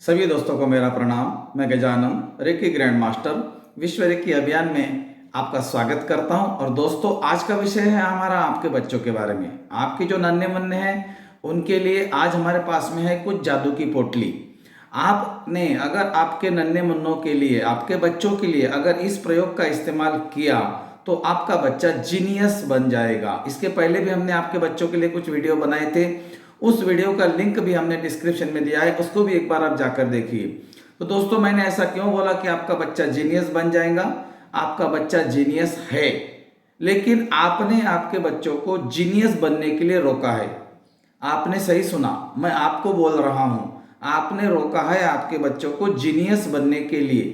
सभी दोस्तों को मेरा प्रणाम। मैं गजानन रेकी ग्रैंड मास्टर विश्व रेकी अभियान में आपका स्वागत करता हूं। और दोस्तों, आज का विषय है हमारा आपके बच्चों के बारे में। आपके जो नन्हे मुन्ने हैं उनके लिए आज हमारे पास में है कुछ जादू की पोटली। आपने अगर आपके नन्हे मुन्नों के लिए, आपके बच्चों के लिए अगर इस प्रयोग का इस्तेमाल किया तो आपका बच्चा जीनियस बन जाएगा। इसके पहले भी हमने आपके बच्चों के लिए कुछ वीडियो बनाए थे, उस वीडियो का लिंक भी हमने डिस्क्रिप्शन में दिया है, उसको भी एक बार आप जाकर देखिए। तो दोस्तों, मैंने ऐसा क्यों बोला कि आपका बच्चा जीनियस बन जाएगा? आपका बच्चा जीनियस है, लेकिन आपने आपके बच्चों को जीनियस बनने के लिए रोका है। आपने सही सुना, मैं आपको बोल रहा हूं, आपने रोका है आपके बच्चों को जीनियस बनने के लिए।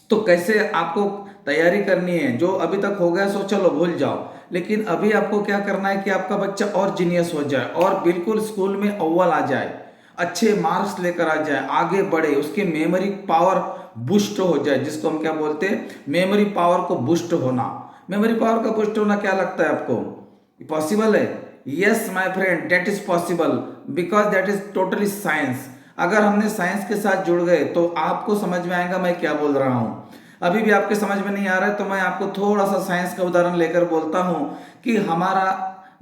तो कैसे आपको तैयारी करनी है? जो अभी तक हो गया सो चलो भूल जाओ, लेकिन अभी आपको क्या करना है कि आपका बच्चा और जीनियस हो जाए और बिल्कुल स्कूल में अव्वल आ जाए, अच्छे मार्क्स लेकर आ जाए, आगे बढ़े, उसकी मेमोरी पावर बूस्ट हो जाए, जिसको हम क्या बोलते हैं, मेमोरी पावर को बूस्ट होना। मेमोरी पावर का बूस्ट होना क्या लगता है आपको? पॉसिबल है? Yes my friend, that is possible because that is totally science. अगर हमने साइंस के साथ जुड़ गए तो आपको समझ में आएगा मैं क्या बोल रहा हूं। अभी भी आपके समझ में नहीं आ रहा है तो मैं आपको थोड़ा सा साइंस का उदाहरण लेकर बोलता हूं कि हमारा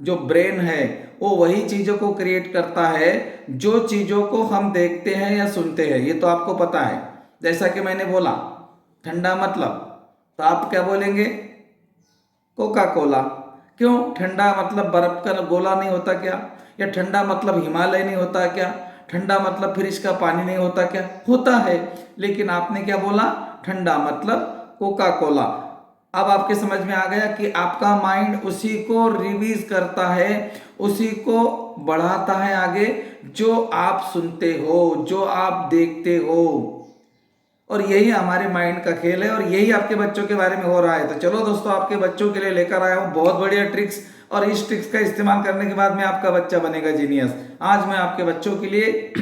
जो ब्रेन है वो वही चीजों को क्रिएट करता है जो चीजों को हम देखते हैं या सुनते हैं। ये तो आपको पता है। जैसा कि मैंने बोला ठंडा मतलब, तो आप क्या बोलेंगे? Coca Cola. क्यों? ठंडा मतलब बर्फ का गोला नहीं होता क्या? या ठंडा मतलब हिमालय नहीं होता क्या? ठंडा मतलब फ्रिज का पानी नहीं होता क्या? होता है। लेकिन आपने क्या बोला? ठंडा मतलब कोका कोला। अब आपके समझ में आ गया कि आपका माइंड उसी को रिवीज करता है, उसी को बढ़ाता है आगे जो आप सुनते हो, जो आप देखते हो। और यही हमारे माइंड का खेल है और यही आपके बच्चों के बारे में हो रहा है। तो चलो दोस्तों, आपके बच्चों के लिए लेकर आया हूं बहुत बढ़िया ट्रिक्स, और इस ट्रिक्स का इस्तेमाल करने के बाद में आपका बच्चा बनेगा जीनियस। आज मैं आपके बच्चों के लिए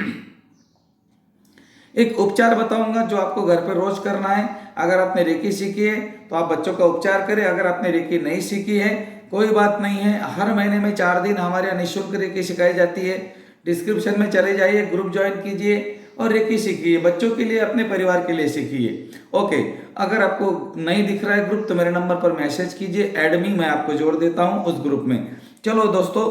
एक उपचार बताऊंगा जो आपको घर पर रोज करना है। अगर आपने रेकी सीखी है तो आप बच्चों का उपचार करें। अगर आपने रेकी नहीं सीखी है कोई बात नहीं है, हर महीने में 4 दिन हमारे यहाँ निःशुल्क रेकी सिखाई जाती है। डिस्क्रिप्शन में चले जाइए, ग्रुप ज्वाइन कीजिए और रेकी सीखिए। बच्चों के लिए, अपने परिवार के लिए सीखिए। ओके, अगर आपको नहीं दिख रहा है ग्रुप तो मेरे नंबर पर मैसेज कीजिए, ऐड मी, मैं आपको जोड़ देता हूँ उस ग्रुप में। चलो दोस्तों,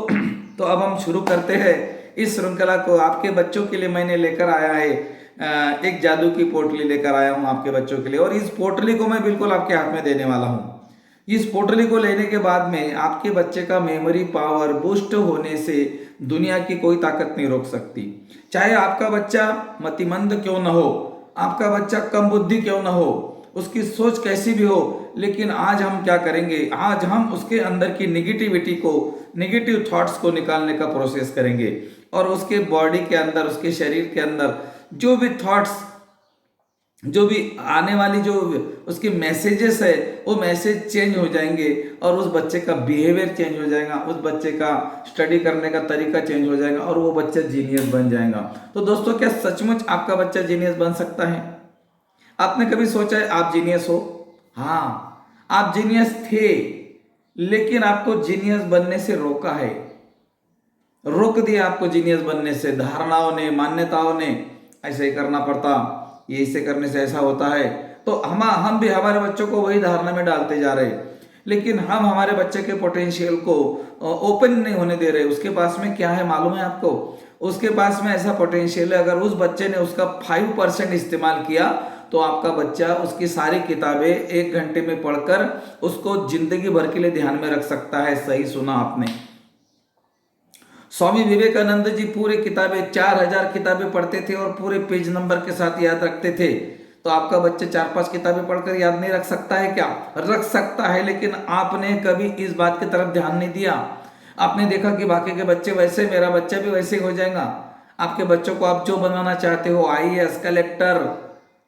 तो अब हम शुरू करते हैं इस श्रृंखला को। आपके बच्चों के लिए मैंने लेकर आया है एक जादू की पोटली लेकर आया हूं आपके बच्चों के लिए, और इस पोटली को मैं बिल्कुल आपके हाथ में देने वाला हूं। इस पोटली को लेने के बाद में आपके बच्चे का मेमोरी पावर बूस्ट होने से दुनिया की कोई ताकत नहीं रोक सकती। चाहे आपका बच्चा मतिमंद क्यों ना हो, आपका बच्चा कम बुद्धि क्यों ना हो, उसकी सोच कैसी भी हो, लेकिन आज हम क्या करेंगे? आज हम उसके अंदर की निगेटिविटी को, नेगेटिव थॉट्स को निकालने का प्रोसेस करेंगे, और उसके बॉडी के अंदर, उसके शरीर के अंदर जो भी थॉट्स, जो भी आने वाली जो उसके मैसेजेस है, वो मैसेज चेंज हो जाएंगे और उस बच्चे का बिहेवियर चेंज हो जाएगा, उस बच्चे का स्टडी करने का तरीका चेंज हो जाएगा और वो बच्चा जीनियस बन जाएगा। तो दोस्तों, क्या सचमुच आपका बच्चा जीनियस बन सकता है? आपने कभी सोचा है आप जीनियस हो? हाँ, आप जीनियस थे, लेकिन आपको जीनियस बनने से रोका है, रोक दिया आपको जीनियस बनने से धारणाओं ने, मान्यताओं ने। ऐसे ही करना पड़ता, ये इसे करने से ऐसा होता है। तो हम भी हमारे बच्चों को वही धारणा में डालते जा रहे, लेकिन हम हमारे बच्चे के पोटेंशियल को ओपन नहीं होने दे रहे। उसके पास में क्या है मालूम है आपको? उसके पास में ऐसा पोटेंशियल है, अगर उस बच्चे ने उसका 5% इस्तेमाल किया तो आपका बच्चा उसकी सारी किताबें 1 घंटे में पढ़कर उसको जिंदगी भर के लिए ध्यान में रख सकता है। सही सुना आपने। स्वामी विवेकानंद जी पूरे किताबें, 4000 किताबें पढ़ते थे और पूरे पेज नंबर के साथ याद रखते थे। तो आपका बच्चा 4-5 किताबें पढ़कर याद नहीं रख सकता है क्या? रख सकता है, लेकिन आपने कभी इस बात की तरफ ध्यान नहीं दिया। आपने देखा कि बाकी के बच्चे वैसे, मेरा बच्चा भी वैसे ही हो जाएगा। आपके बच्चों को आप जो बनाना चाहते हो, IAS, कलेक्टर,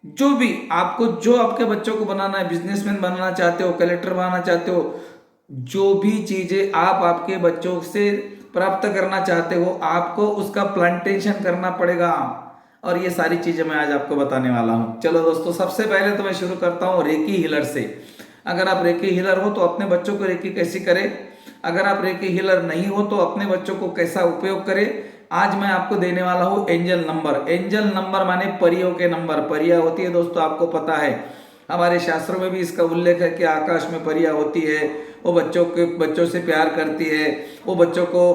जो भी आपको, जो आपके बच्चों को बनाना है, बिजनेसमैन बनाना चाहते हो, कलेक्टर बनाना चाहते हो, जो भी चीजें आप आपके बच्चों से प्राप्त करना चाहते हो, आपको उसका प्लांटेशन करना पड़ेगा। और ये सारी चीजें मैं आज आपको बताने वाला हूं। चलो दोस्तों, सबसे पहले तो मैं शुरू करता हूं रेकी हीलर से। अगर आप रेकी हीलर हो तो अपने बच्चों को रेकी कैसी करें, अगर आप रेकी हीलर नहीं हो तो अपने बच्चों को कैसा उपयोग करें, आज मैं आपको देने वाला हूँ एंजल नंबर। एंजल नंबर माने परियों के नंबर। परियां होती है दोस्तों, आपको पता है, हमारे शास्त्रों में भी इसका उल्लेख है कि आकाश में परियां होती है, वो बच्चों से प्यार करती है, वो बच्चों को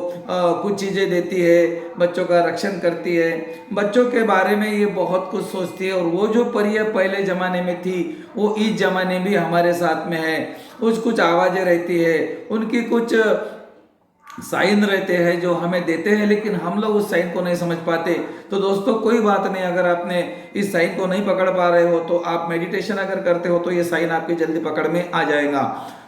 कुछ चीज़ें देती है, बच्चों का रक्षण करती है, बच्चों के बारे में ये बहुत कुछ सोचती है। और वो जो परियां पहले ज़माने में थी वो इस ज़माने भी हमारे साथ में है। कुछ आवाज़ें रहती है, उनकी कुछ साइन रहते हैं जो हमें देते हैं, लेकिन हम लोग उस साइन को नहीं समझ पाते। तो दोस्तों कोई बात नहीं, अगर आपने इस साइन को नहीं पकड़ पा रहे हो तो आप मेडिटेशन अगर करते हो तो ये साइन आपके जल्दी पकड़ में आ जाएगा।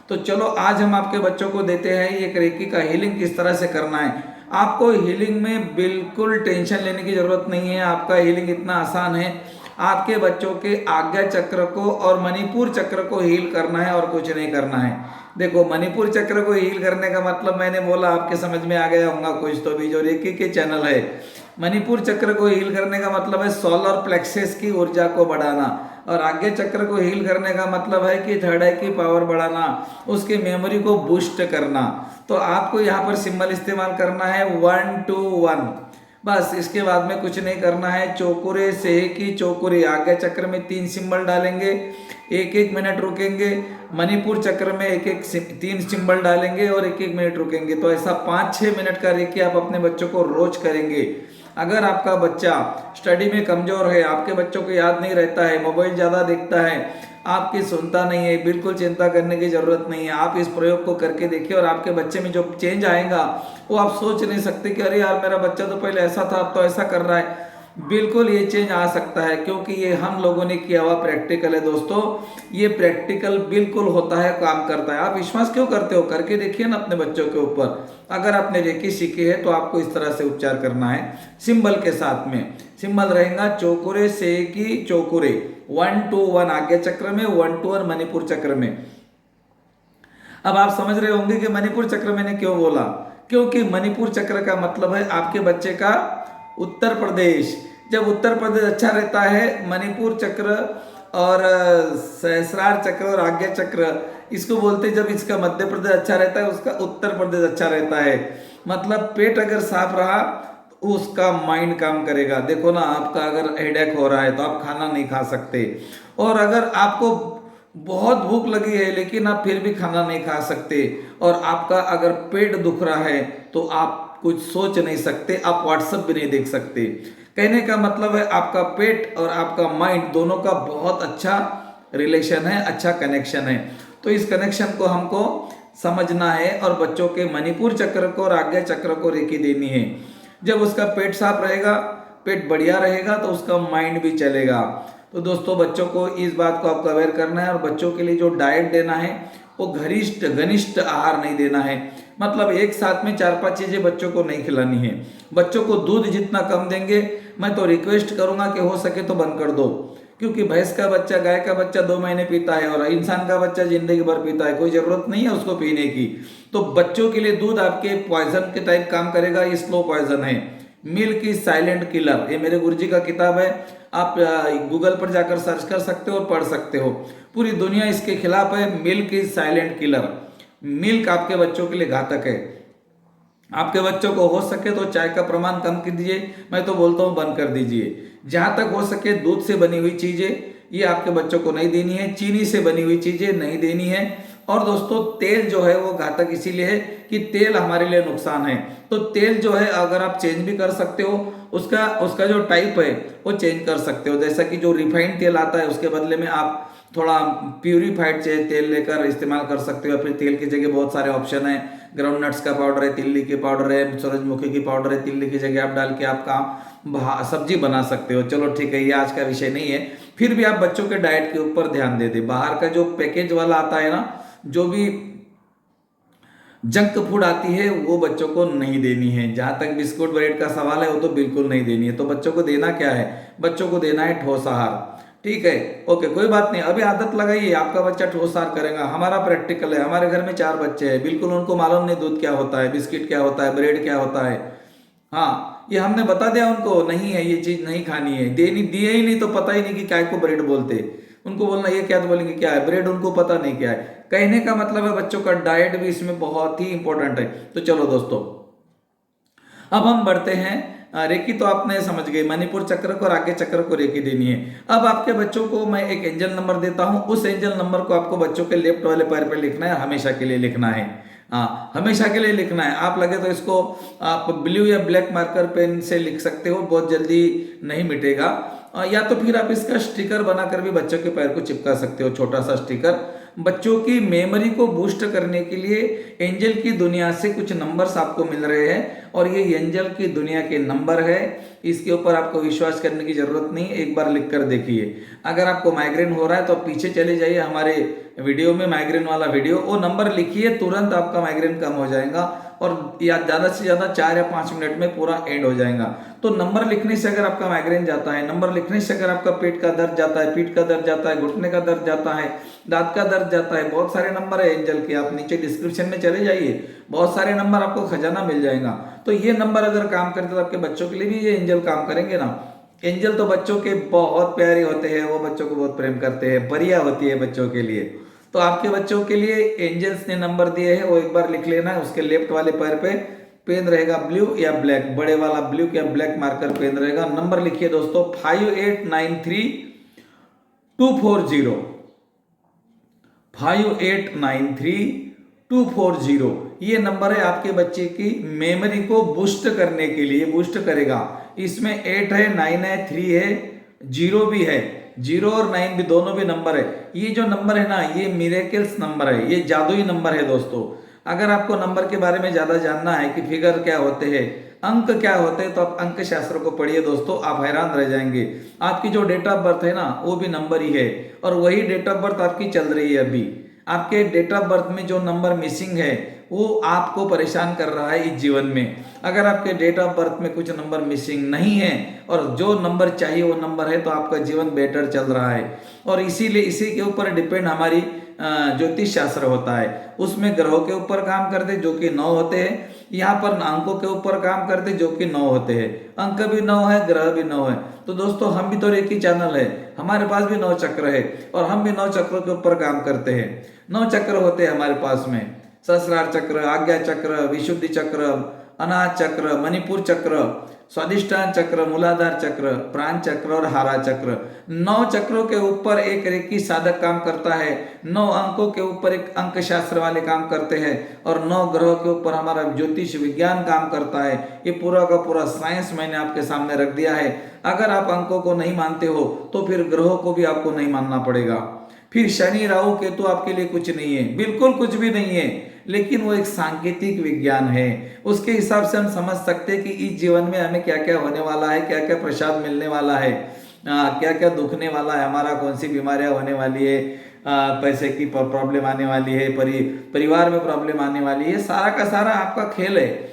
तो चलो आज हम आपके बच्चों को देते हैं एक रेकी का हीलिंग किस तरह से करना है। आपको हीलिंग में बिल्कुल टेंशन लेने की जरूरत नहीं है। आपका हीलिंग इतना आसान है। आपके बच्चों के आज्ञा चक्र को और मणिपुर चक्र को हील करना है और कुछ नहीं करना है। देखो, मणिपुर चक्र को हील करने का मतलब मैंने बोला, आपके समझ में आ गया होगा कुछ तो भी, जो रेकी के चैनल है। मणिपुर चक्र को हील करने का मतलब है सोलर प्लेक्सस की ऊर्जा को बढ़ाना, और आज्ञा चक्र को हील करने का मतलब है कि थर्ड आई की पावर बढ़ाना, उसकी मेमोरी को बूस्ट करना। तो आपको यहाँ पर सिंबल इस्तेमाल करना है 1 2 1, बस। इसके बाद में कुछ नहीं करना है। चौकुरे से की चौकुरे आज्ञा चक्र में 3 सिंबल डालेंगे, 1 मिनट रुकेंगे। मणिपुर चक्र में 3 सिंबल डालेंगे और 1 मिनट रुकेंगे। तो ऐसा 5-6 मिनट का रेकी आप अपने बच्चों को रोज करेंगे। अगर आपका बच्चा स्टडी में कमजोर है, आपके बच्चों को याद नहीं रहता है, मोबाइल ज़्यादा देखता है, आपकी सुनता नहीं है, बिल्कुल चिंता करने की जरूरत नहीं है। आप इस प्रयोग को करके देखिए और आपके बच्चे में जो चेंज आएगा वो आप सोच नहीं सकते कि अरे यार मेरा बच्चा तो पहले ऐसा था अब तो ऐसा कर रहा है। बिल्कुल ये चेंज आ सकता है, क्योंकि ये हम लोगों ने किया हुआ प्रैक्टिकल है दोस्तों। ये प्रैक्टिकल बिल्कुल होता है, काम करता है। आप विश्वास क्यों करते हो? करके देखिए ना अपने बच्चों के ऊपर। अगर आपने रेकी सीखी है तो आपको इस तरह से उपचार करना है सिंबल के साथ में। सिंबल रहेगा चौकुरे से की चौकुरे, 1 2 1 आज्ञा चक्र में, 1 2 1 मणिपुर चक्र में। अब आप समझ रहे होंगे कि मणिपुर चक्र मैंने क्यों बोला, क्योंकि मणिपुर चक्र का मतलब है आपके बच्चे का उत्तर प्रदेश। जब उत्तर प्रदेश अच्छा रहता है, मणिपुर चक्र और सहस्रार चक्र और आज्ञा चक्र इसको बोलते हैं, जब इसका मध्य प्रदेश अच्छा रहता है उसका उत्तर प्रदेश अच्छा रहता है। मतलब पेट अगर साफ रहा तो उसका माइंड काम करेगा। देखो ना, आपका अगर हेडेक हो रहा है तो आप खाना नहीं खा सकते, और अगर आपको बहुत भूख लगी है लेकिन आप फिर भी खाना नहीं खा सकते, और आपका अगर पेट दुख रहा है तो आप कुछ सोच नहीं सकते, आप व्हाट्सएप भी नहीं देख सकते। कहने का मतलब है आपका पेट और आपका माइंड दोनों का बहुत अच्छा रिलेशन है, अच्छा कनेक्शन है। तो इस कनेक्शन को हमको समझना है और बच्चों के मणिपुर चक्र को और आज्ञा चक्र को रेकी देनी है। जब उसका पेट साफ रहेगा, पेट बढ़िया रहेगा, तो उसका माइंड भी चलेगा। तो दोस्तों बच्चों को इस बात को आपको अवेयर करना है, और बच्चों के लिए जो डाइट देना है वो घनिष्ठ आहार नहीं देना है। मतलब एक साथ में 4-5 चीजें बच्चों को नहीं खिलानी है। बच्चों को दूध जितना कम देंगे, मैं तो रिक्वेस्ट करूंगा कि हो सके तो बंद कर दो, क्योंकि भैंस का बच्चा, गाय का बच्चा 2 महीने पीता है और इंसान का बच्चा जिंदगी भर पीता है, कोई जरूरत नहीं है उसको पीने की। तो बच्चों के लिए दूध आपके पॉइजन के टाइप काम करेगा, ये स्लो पॉइजन है। मिल्क इज साइलेंट किलर, ये मेरे गुरुजी का किताब है, आप गूगल पर जाकर सर्च कर सकते हो और पढ़ सकते हो। पूरी दुनिया इसके खिलाफ है। Milk is silent killer. Milk आपके बच्चों के लिए घातक है। आपके बच्चों को हो सके तो चाय का प्रमाण कम कर दीजिए, मैं तो बोलता हूँ बंद कर दीजिए। जहां तक हो सके दूध से बनी हुई चीजें ये आपके बच्चों को नहीं देनी है, चीनी से बनी हुई चीजें नहीं देनी है। और दोस्तों तेल जो है वो घातक इसीलिए है कि तेल हमारे लिए नुकसान है। तो तेल जो है अगर आप चेंज भी कर सकते हो, उसका जो टाइप है वो चेंज कर सकते हो। जैसा कि जो रिफाइंड तेल आता है उसके बदले में आप थोड़ा प्यूरिफाइड तेल लेकर इस्तेमाल कर सकते हो। फिर तेल की जगह बहुत सारे ऑप्शन है, ग्राउंड नट्स का पाउडर है, तिल्ली के पाउडर है, सूरजमुखी की पाउडर है, तिल्ली की जगह आप डाल के आपका सब्जी बना सकते हो। चलो ठीक है, ये आज का विषय नहीं है। फिर भी आप बच्चों के डाइट के ऊपर ध्यान दे दे। बाहर का जो पैकेज वाला आता है ना, जो भी जंक फूड आती है वो बच्चों को नहीं देनी है। जहां तक बिस्कुट ब्रेड का सवाल है वो तो बिल्कुल नहीं देनी है। तो बच्चों को देना क्या है? बच्चों को देना है ठोस आहार। ठीक है, ओके, कोई बात नहीं। अभी आदत लगाइए, आपका बच्चा ठोस आहार करेगा। हमारा प्रैक्टिकल है, हमारे घर में 4 बच्चे हैं, बिल्कुल उनको मालूम नहीं दूध क्या होता है, बिस्किट क्या होता है, ब्रेड क्या होता है। हाँ, ये हमने बता दिया उनको, नहीं है ये चीज नहीं खानी है, देनी दिए ही नहीं तो पता ही नहीं कि क्या को ब्रेड बोलते। उनको बोलना ये क्या, तो बोलेंगे क्या है ब्रेड, उनको पता नहीं क्या है। कहने का मतलब है बच्चों का डाइट भी इसमें बहुत ही इंपॉर्टेंट है। तो चलो दोस्तों, अब हम बढ़ते हैं रेकी तो आपने समझ गए, मणिपुर चक्र को और आगे चक्र को रेकी देनी है। अब आपके बच्चों को मैं एक एंजल नंबर देता हूं, उस एंजल नंबर को आपको बच्चों के लेफ्ट वाले पैर पे लिखना है, हमेशा के लिए लिखना है। हाँ, हमेशा के लिए लिखना है। आप लगे तो इसको आप ब्लू या ब्लैक मार्कर पेन से लिख सकते हो, बहुत जल्दी नहीं मिटेगा। या तो फिर आप इसका स्टिकर बनाकर भी बच्चों के पैर को चिपका सकते हो, छोटा सा स्टिकर। बच्चों की मेमोरी को बूस्ट करने के लिए एंजल की दुनिया से कुछ नंबर्स आपको मिल रहे हैं, और ये एंजल की दुनिया के नंबर है। इसके ऊपर आपको विश्वास करने की जरूरत नहीं, एक बार लिख कर देखिए। अगर आपको माइग्रेन हो रहा है तो पीछे चले जाइए हमारे वीडियो में, माइग्रेन वाला वीडियो, वो नंबर लिखिए, तुरंत आपका माइग्रेन कम हो जाएगा, और या ज़्यादा से ज़्यादा 4 या 5 मिनट में पूरा एंड हो जाएगा। तो नंबर लिखने से अगर आपका माइग्रेन जाता है, नंबर लिखने से अगर आपका पेट का दर्द जाता है, पीठ का दर्द जाता है, घुटने का दर्द जाता है, दांत का दर्द जाता है, बहुत सारे नंबर है एंजल के, आप नीचे डिस्क्रिप्शन में चले जाइए, बहुत सारे नंबर आपको खजाना मिल जाएगा। तो ये नंबर अगर काम करते तो आपके बच्चों के लिए भी ये एंजल काम करेंगे ना। एंजल तो बच्चों के बहुत प्यारे होते हैं, वो बच्चों को बहुत प्रेम करते हैं, परियां होती है बच्चों के लिए। तो आपके बच्चों के लिए एंजल्स ने नंबर दिए हैं, वो एक बार लिख लेना है। उसके लेफ्ट वाले पैर पे पेन रहेगा ब्लू या ब्लैक, बड़े वाला ब्लू या ब्लैक मार्कर पेन रहेगा। नंबर लिखिए दोस्तों 5893240, 5893240। ये नंबर है आपके बच्चे की मेमोरी को बूस्ट करने के लिए, बूस्ट करेगा। इसमें 8 है, 9 है, 3 है, 0 भी है, 0 और 9 भी, दोनों भी नंबर है। ये जो नंबर है ना, ये मिरेकल्स नंबर है, ये जादुई नंबर है दोस्तों। अगर आपको नंबर के बारे में ज्यादा जानना है कि फिगर क्या होते हैं, अंक क्या होते हैं, तो आप अंक शास्त्र को पढ़िए दोस्तों, आप हैरान रह जाएंगे। आपकी जो डेट ऑफ बर्थ है ना, वो भी नंबर ही है, और वही डेट ऑफ बर्थ आपकी चल रही है अभी। आपके डेट ऑफ बर्थ में जो नंबर मिसिंग है वो आपको परेशान कर रहा है इस जीवन में। अगर आपके डेट ऑफ बर्थ में कुछ नंबर मिसिंग नहीं है और जो नंबर चाहिए वो नंबर है, तो आपका जीवन बेटर चल रहा है। और इसीलिए इसी के ऊपर डिपेंड हमारी ज्योतिष शास्त्र होता है। उसमें ग्रहों के ऊपर काम करते जो कि 9 होते हैं, यहाँ पर अंकों के ऊपर काम करते जो कि 9 होते हैं। अंक भी 9 है, ग्रह भी 9 है। तो दोस्तों हम भी तो एक ही चैनल है, हमारे पास भी 9 चक्र है, और हम भी 9 चक्रों के ऊपर काम करते हैं। 9 चक्र होते हैं हमारे पास में, सहस्रार चक्र, आज्ञा चक्र, विशुद्धि चक्र, अनाहत चक्र, मणिपुर चक्र, स्वादिष्टान चक्र, मूलाधार चक्र, प्राण चक्र और हारा चक्र। 9 चक्रों के ऊपर एक रेकी साधक काम करता है, 9 अंकों के ऊपर एक अंक शास्त्र वाले काम करते हैं, और 9 ग्रहों के ऊपर हमारा ज्योतिष विज्ञान काम करता है। ये पूरा का पूरा साइंस मैंने आपके सामने रख दिया है। अगर आप अंकों को नहीं मानते हो तो फिर ग्रहों को भी आपको नहीं मानना पड़ेगा। फिर शनि राहु केतु आपके लिए कुछ नहीं है, बिल्कुल कुछ भी नहीं है, लेकिन वो एक सांकेतिक विज्ञान है। उसके हिसाब से हम समझ सकते हैं कि इस जीवन में हमें क्या क्या होने वाला है, क्या क्या प्रसाद मिलने वाला है, क्या क्या दुखने वाला है, हमारा कौन सी बीमारियां होने वाली है, पैसे की प्रॉब्लम आने वाली है, परिवार में प्रॉब्लम आने वाली है। सारा का सारा आपका खेल है।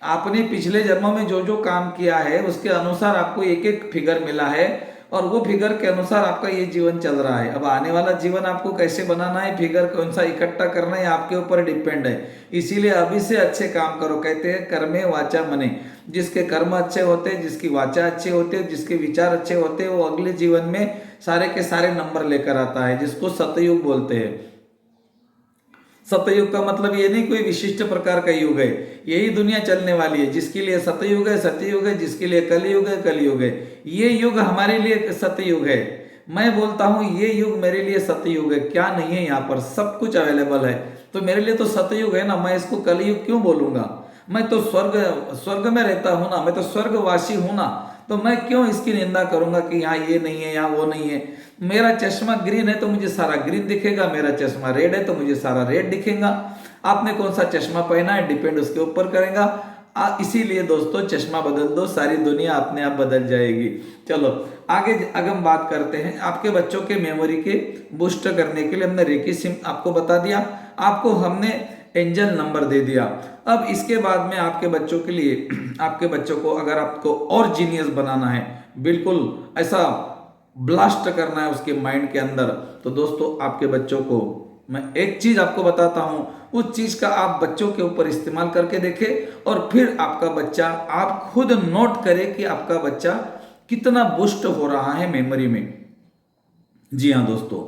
आपने पिछले जन्मों में जो जो काम किया है उसके अनुसार आपको एक एक फिगर मिला है, और वो फिगर के अनुसार आपका ये जीवन चल रहा है। अब आने वाला जीवन आपको कैसे बनाना है, फिगर कौन सा इकट्ठा करना है, आपके ऊपर डिपेंड है। इसीलिए अभी से अच्छे काम करो। कहते हैं कर्मे वाचा मने। जिसके कर्म अच्छे होते हैं, जिसकी वाचा अच्छी होती है, जिसके विचार अच्छे होते हैं, वो अगले जीवन में सारे के सारे नंबर लेकर आता है, जिसको सतयुग बोलते हैं। सतयुग का मतलब ये नहीं कोई विशिष्ट प्रकार का युग है, यही दुनिया चलने वाली है। जिसके लिए सतयुग है सतयुग है, जिसके लिए कलयुग है कलयुग है। ये युग हमारे लिए सतयुग है। मैं बोलता हूँ ये युग मेरे लिए सतयुग है। क्या नहीं है यहाँ पर, सब कुछ अवेलेबल है। तो मेरे लिए तो सतयुग है ना, मैं इसको कलयुग क्यों बोलूंगा। मैं तो स्वर्ग में रहता हूँ ना, मैं तो स्वर्गवासी हूँ ना, तो मैं क्यों इसकी निंदा करूंगा कि यहाँ ये नहीं है, यहाँ वो नहीं है। मेरा चश्मा ग्रीन है तो मुझे सारा ग्रीन दिखेगा, मेरा चश्मा रेड है तो मुझे सारा रेड दिखेगा। आपने कौन सा चश्मा पहना है डिपेंड उसके ऊपर करेगा। इसीलिए दोस्तों चश्मा बदल दो, सारी दुनिया अपने आप बदल जाएगी। चलो आगे हम बात करते हैं। आपके बच्चों के मेमोरी के बूस्ट करने के लिए हमने रेकी सिम आपको बता दिया, आपको हमने एंजल नंबर दे दिया। अब इसके बाद में आपके बच्चों के लिए, आपके बच्चों को अगर आपको और जीनियस बनाना है, बिल्कुल ऐसा ब्लास्ट करना है उसके माइंड के अंदर, तो दोस्तों आपके बच्चों को मैं एक चीज आपको बताता हूं, उस चीज का आप बच्चों के ऊपर इस्तेमाल करके देखें, और फिर आपका बच्चा, आप खुद नोट करें कि आपका बच्चा कितना बूस्ट हो रहा है मेमोरी में। जी हाँ दोस्तों,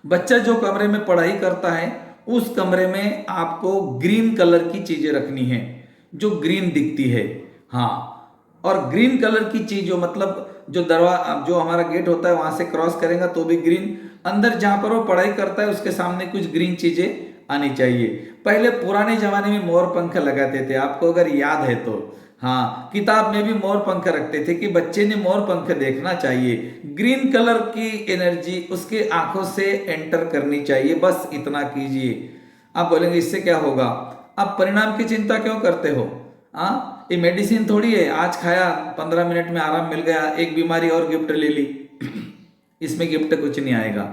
बच्चा जो कमरे में पढ़ाई करता है उस कमरे में आपको ग्रीन कलर की चीजें रखनी है, जो ग्रीन दिखती है। हाँ, और ग्रीन कलर की चीज जो मतलब जो हमारा गेट होता है वहां से क्रॉस करेगा तो भी ग्रीन, अंदर जहां पर वो पढ़ाई करता है उसके सामने कुछ ग्रीन चीजें आनी चाहिए। पहले पुराने जमाने में मोर पंख लगाते थे, आपको अगर याद है तो। हाँ, किताब में भी मोर पंख रखते थे कि बच्चे ने मोर पंख देखना चाहिए, ग्रीन कलर की एनर्जी उसके आंखों से एंटर करनी चाहिए, बस इतना कीजिए। आप बोलेंगे इससे क्या होगा, आप परिणाम की चिंता क्यों करते हो? हाँ, ये मेडिसिन थोड़ी है, आज खाया 15 मिनट में आराम मिल गया, एक बीमारी और गिफ्ट ले ली। इसमें गिफ्ट कुछ नहीं आएगा।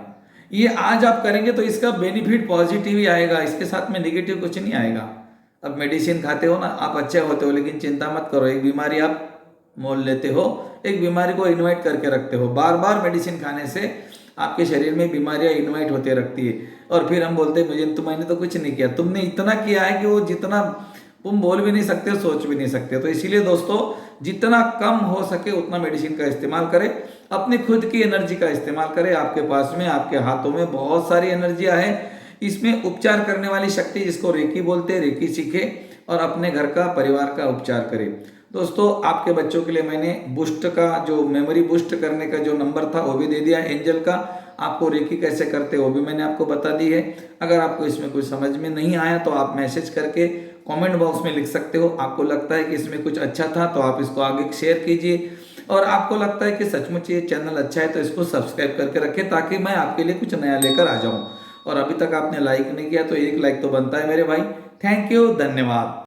ये आज आप करेंगे तो इसका बेनिफिट पॉजिटिव ही आएगा, इसके साथ में निगेटिव कुछ नहीं आएगा। अब मेडिसिन खाते हो ना, आप अच्छे होते हो, लेकिन चिंता मत करो, एक बीमारी आप मोल लेते हो, एक बीमारी को इन्वाइट करके रखते हो। बार बार मेडिसिन खाने से आपके शरीर में बीमारियां इन्वाइट होते रखती है, और फिर हम बोलते हैं मैंने तो कुछ नहीं किया। तुमने इतना किया है कि वो जितना तुम बोल भी नहीं सकते, सोच भी नहीं सकते। तो इसीलिए दोस्तों, जितना कम हो सके उतना मेडिसिन का इस्तेमाल करें, अपनी खुद की एनर्जी का इस्तेमाल करें। आपके पास में, आपके हाथों में बहुत सारी एनर्जियां हैं, इसमें उपचार करने वाली शक्ति जिसको रेकी बोलते हैं, रेकी सीखे और अपने घर का, परिवार का उपचार करें। दोस्तों, आपके बच्चों के लिए मैंने बूस्ट का, जो मेमोरी बूस्ट करने का जो नंबर था वो भी दे दिया एंजल का। आपको रेकी कैसे करते वो भी मैंने आपको बता दी है। अगर आपको इसमें कुछ समझ में नहीं आया तो आप मैसेज करके कमेंट बॉक्स में लिख सकते हो। आपको लगता है कि इसमें कुछ अच्छा था तो आप इसको आगे शेयर कीजिए, और आपको लगता है कि सचमुच ये चैनल अच्छा है तो इसको सब्सक्राइब करके रखें, ताकि मैं आपके लिए कुछ नया लेकर आ जाऊं। और अभी तक आपने लाइक नहीं किया तो एक लाइक तो बनता है मेरे भाई। थैंक यू, धन्यवाद।